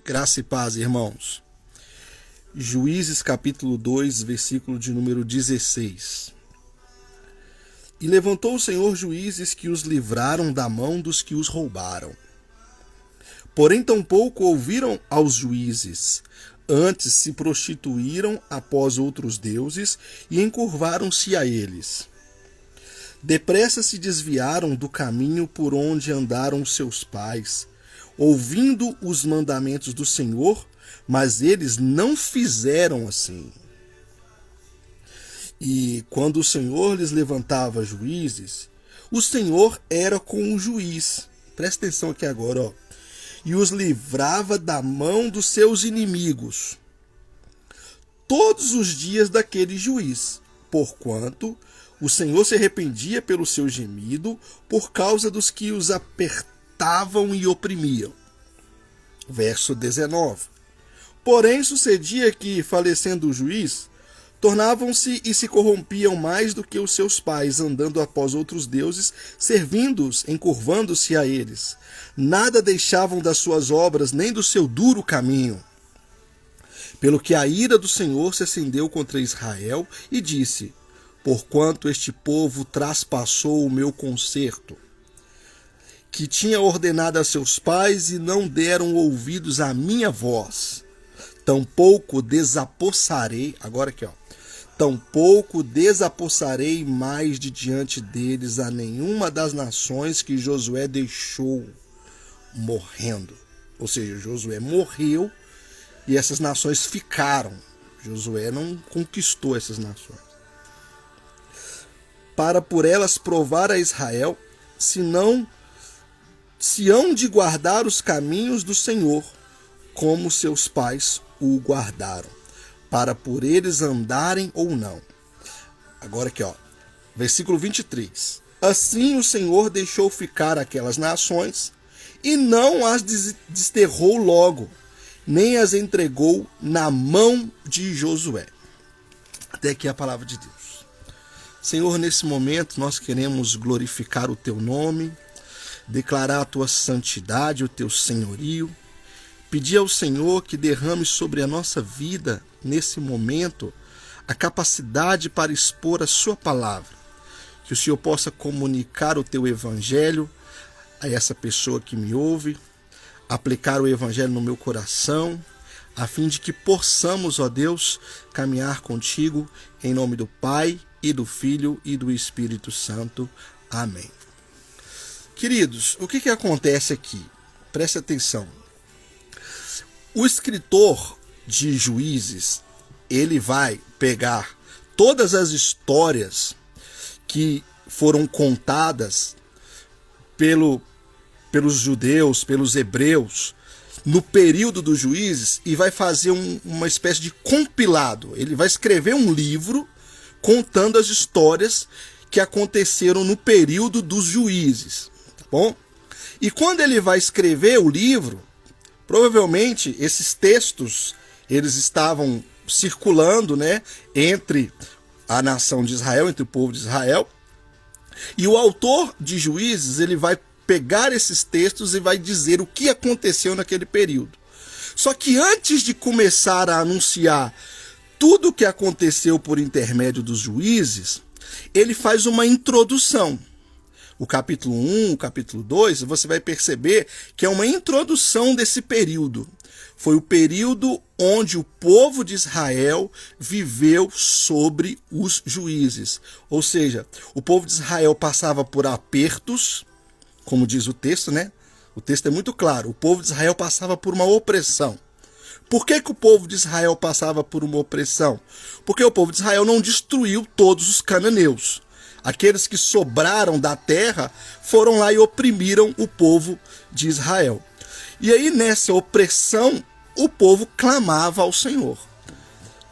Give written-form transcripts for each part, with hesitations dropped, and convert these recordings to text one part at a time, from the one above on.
Graça e paz, irmãos. Juízes capítulo 2, versículo de número 16. E levantou o Senhor juízes que os livraram da mão dos que os roubaram. Porém tampouco ouviram aos juízes, antes se prostituíram após outros deuses e encurvaram-se a eles. Depressa se desviaram do caminho por onde andaram seus pais, ouvindo os mandamentos do Senhor, mas eles não fizeram assim. E quando o Senhor lhes levantava juízes, o Senhor era com o juiz. Presta atenção aqui agora, ó. E os livrava da mão dos seus inimigos todos os dias daquele juiz, porquanto o Senhor se arrependia pelo seu gemido por causa dos que os apertavam e oprimiam. Verso 19. Porém sucedia que, falecendo o juiz, tornavam-se e se corrompiam mais do que os seus pais, andando após outros deuses, servindo-os, encurvando-se a eles. Nada deixavam das suas obras, nem do seu duro caminho. Pelo que a ira do Senhor se acendeu contra Israel e disse: porquanto este povo traspassou o meu concerto, que tinha ordenado a seus pais, e não deram ouvidos à minha voz, tampouco desapossarei, agora aqui ó, tampouco desapossarei mais de diante deles a nenhuma das nações que Josué deixou morrendo. Ou seja, Josué morreu e essas nações ficaram. Josué não conquistou essas nações. Para por elas provar a Israel, se hão de guardar os caminhos do Senhor, como seus pais o guardaram, para por eles andarem ou não. Agora aqui, ó, versículo 23. Assim o Senhor deixou ficar aquelas nações, e não as desterrou logo, nem as entregou na mão de Josué. Até aqui a palavra de Deus. Senhor, nesse momento nós queremos glorificar o Teu nome, declarar a Tua santidade, o Teu senhorio, pedir ao Senhor que derrame sobre a nossa vida, nesse momento, a capacidade para expor a Sua palavra, que o Senhor possa comunicar o Teu evangelho a essa pessoa que me ouve, aplicar o evangelho no meu coração, a fim de que possamos, ó Deus, caminhar contigo em nome do Pai, e do Filho e do Espírito Santo. Amém. Queridos, o que acontece aqui? Preste atenção. O escritor de Juízes, ele vai pegar todas as histórias que foram contadas pelos judeus, pelos hebreus, no período dos juízes, e vai fazer uma espécie de compilado. Ele vai escrever um livro contando as histórias que aconteceram no período dos juízes, tá bom? E quando ele vai escrever o livro, provavelmente esses textos, eles estavam circulando, né, entre a nação de Israel, entre o povo de Israel, e o autor de Juízes, ele vai pegar esses textos e vai dizer o que aconteceu naquele período. Só que antes de começar a anunciar tudo o que aconteceu por intermédio dos juízes, ele faz uma introdução. O capítulo 1, o capítulo 2, você vai perceber que é uma introdução desse período. Foi o período onde o povo de Israel viveu sobre os juízes. Ou seja, o povo de Israel passava por apertos, como diz o texto, né? O texto é muito claro. O povo de Israel passava por uma opressão. Por que o povo de Israel passava por uma opressão? Porque o povo de Israel não destruiu todos os cananeus. Aqueles que sobraram da terra foram lá e oprimiram o povo de Israel. E aí, nessa opressão, o povo clamava ao Senhor.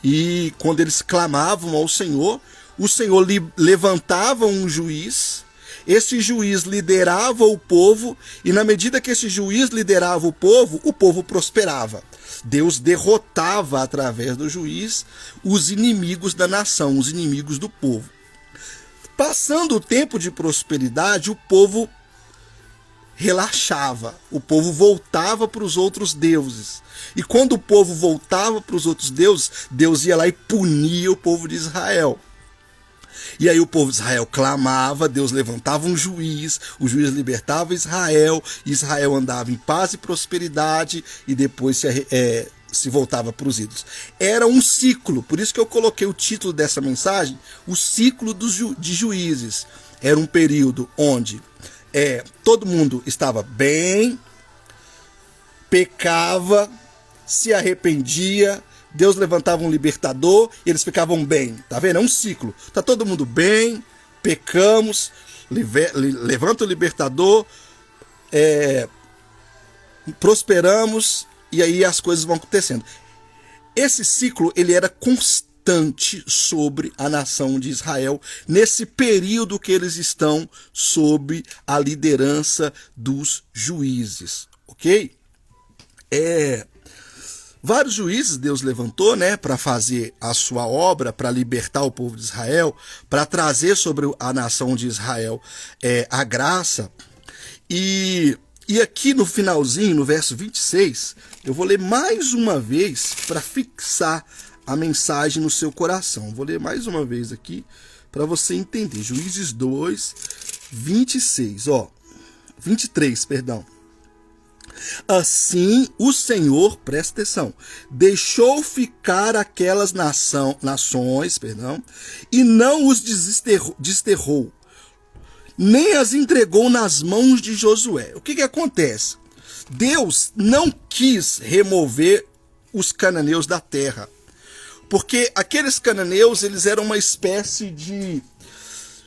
E quando eles clamavam ao Senhor, o Senhor levantava um juiz. Esse juiz liderava o povo, e na medida que esse juiz liderava o povo prosperava. Deus derrotava através do juiz os inimigos da nação, os inimigos do povo. Passando o tempo de prosperidade, o povo relaxava, o povo voltava para os outros deuses. E quando o povo voltava para os outros deuses, Deus ia lá e punia o povo de Israel. E aí o povo de Israel clamava, Deus levantava um juiz, o juiz libertava Israel, Israel andava em paz e prosperidade e depois se voltava para os ídolos. Era um ciclo, por isso que eu coloquei o título dessa mensagem, o ciclo de juízes. Era um período onde todo mundo estava bem, pecava, se arrependia, Deus levantava um libertador e eles ficavam bem. Tá vendo? É um ciclo. Tá todo mundo bem, pecamos, levanta o libertador, prosperamos e aí as coisas vão acontecendo. Esse ciclo ele era constante sobre a nação de Israel nesse período que eles estão sob a liderança dos juízes, ok? Vários juízes Deus levantou, né, para fazer a sua obra, para libertar o povo de Israel, para trazer sobre a nação de Israel a graça. E aqui no finalzinho, no verso 26, eu vou ler mais uma vez para fixar a mensagem no seu coração. Vou ler mais uma vez aqui para você entender. Juízes 2, 26, 23, perdão. Assim o Senhor, presta atenção, deixou ficar aquelas nações, e não os desterrou, nem as entregou nas mãos de Josué. O que acontece? Deus não quis remover os cananeus da terra, porque aqueles cananeus eles eram uma espécie de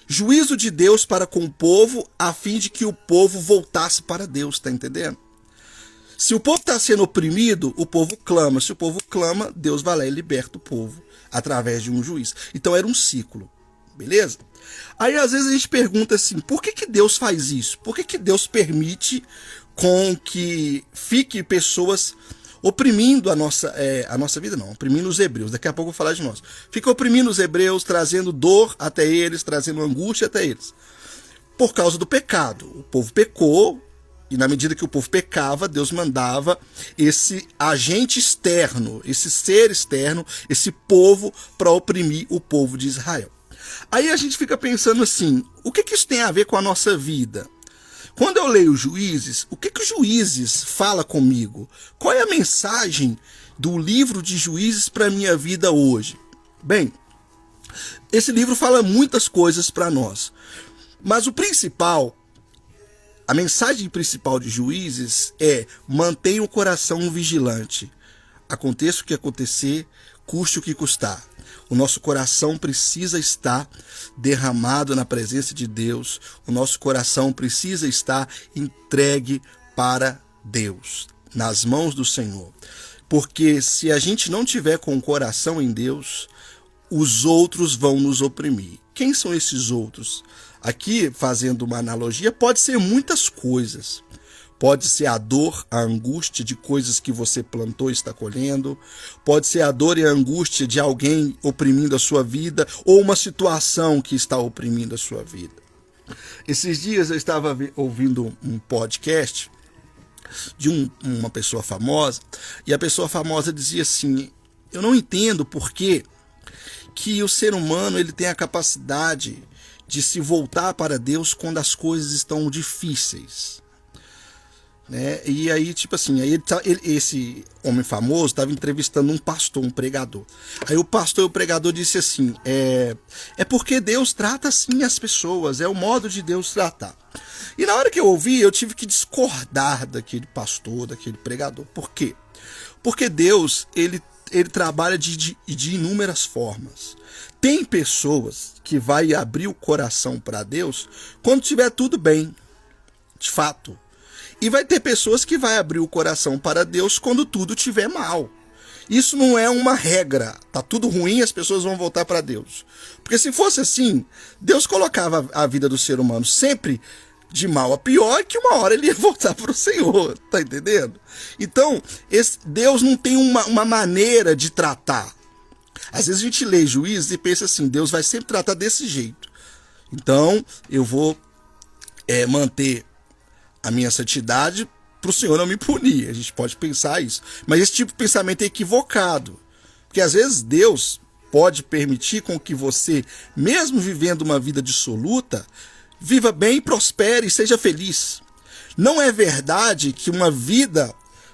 juízo de Deus para com o povo, a fim de que o povo voltasse para Deus, tá entendendo? Se o povo está sendo oprimido, o povo clama. Se o povo clama, Deus vai lá e liberta o povo através de um juiz. Então era um ciclo, beleza? Aí às vezes a gente pergunta assim, por que Deus faz isso? Por que Deus permite com que fique pessoas oprimindo a nossa vida? Não, oprimindo os hebreus. Daqui a pouco eu vou falar de nós. Fica oprimindo os hebreus, trazendo dor até eles, trazendo angústia até eles. Por causa do pecado. O povo pecou. E na medida que o povo pecava, Deus mandava esse agente externo, esse ser externo, esse povo para oprimir o povo de Israel. Aí a gente fica pensando assim, o que isso tem a ver com a nossa vida? Quando eu leio Juízes, o que os Juízes fala comigo? Qual é a mensagem do livro de Juízes para a minha vida hoje? Bem, esse livro fala muitas coisas para nós, mas o principal, a mensagem principal de Juízes é: mantenha o coração vigilante. Aconteça o que acontecer, custe o que custar. O nosso coração precisa estar derramado na presença de Deus. O nosso coração precisa estar entregue para Deus, nas mãos do Senhor. Porque se a gente não tiver com o coração em Deus, os outros vão nos oprimir. Quem são esses outros? Aqui, fazendo uma analogia, pode ser muitas coisas. Pode ser a dor, a angústia de coisas que você plantou e está colhendo. Pode ser a dor e a angústia de alguém oprimindo a sua vida ou uma situação que está oprimindo a sua vida. Esses dias eu estava ouvindo um podcast de uma pessoa famosa e a pessoa famosa dizia assim: eu não entendo por que o ser humano ele tem a capacidade de se voltar para Deus quando as coisas estão difíceis. Né? E aí, tipo assim, esse homem famoso estava entrevistando um pastor, um pregador. Aí o pastor e o pregador disse assim: é porque Deus trata assim as pessoas, é o modo de Deus tratar. E na hora que eu ouvi, eu tive que discordar daquele pastor, daquele pregador. Por quê? Porque Deus, ele trabalha de inúmeras formas. Tem pessoas que vai abrir o coração para Deus quando tiver tudo bem, de fato. E vai ter pessoas que vai abrir o coração para Deus quando tudo estiver mal. Isso não é uma regra. Tá tudo ruim, as pessoas vão voltar para Deus. Porque se fosse assim, Deus colocava a vida do ser humano sempre de mal a pior, que uma hora ele ia voltar para o Senhor. Tá entendendo? Então, Deus não tem uma maneira de tratar. Às vezes a gente lê Juízes e pensa assim: Deus vai sempre tratar desse jeito. Então, eu vou manter a minha santidade para o Senhor não me punir. A gente pode pensar isso. Mas esse tipo de pensamento é equivocado. Porque às vezes Deus pode permitir com que você, mesmo vivendo uma vida dissoluta, viva bem, prospere e seja feliz. Não é verdade que uma vida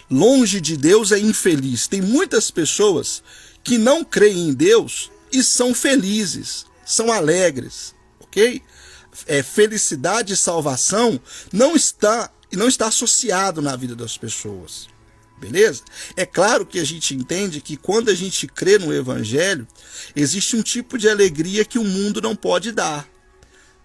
longe de Deus é infeliz. Tem muitas pessoas que não creem em Deus e são felizes, são alegres, ok? Felicidade e salvação não está associado na vida das pessoas, beleza? É claro que a gente entende que quando a gente crê no Evangelho, existe um tipo de alegria que o mundo não pode dar.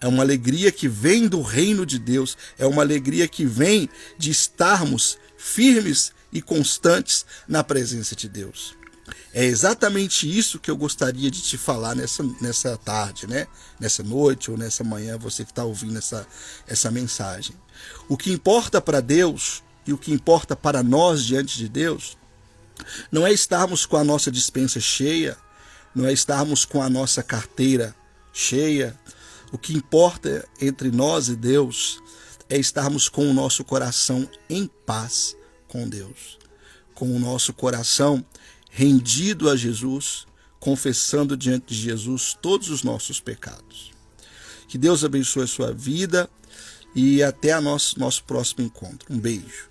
É uma alegria que vem do reino de Deus, é uma alegria que vem de estarmos firmes e constantes na presença de Deus. É exatamente isso que eu gostaria de te falar nessa tarde, né? Nessa noite ou nessa manhã, você que está ouvindo essa mensagem. O que importa para Deus e o que importa para nós diante de Deus não é estarmos com a nossa despensa cheia, não é estarmos com a nossa carteira cheia. O que importa entre nós e Deus é estarmos com o nosso coração em paz com Deus, com o nosso coração rendido a Jesus, confessando diante de Jesus todos os nossos pecados. Que Deus abençoe a sua vida e até nosso próximo encontro. Um beijo.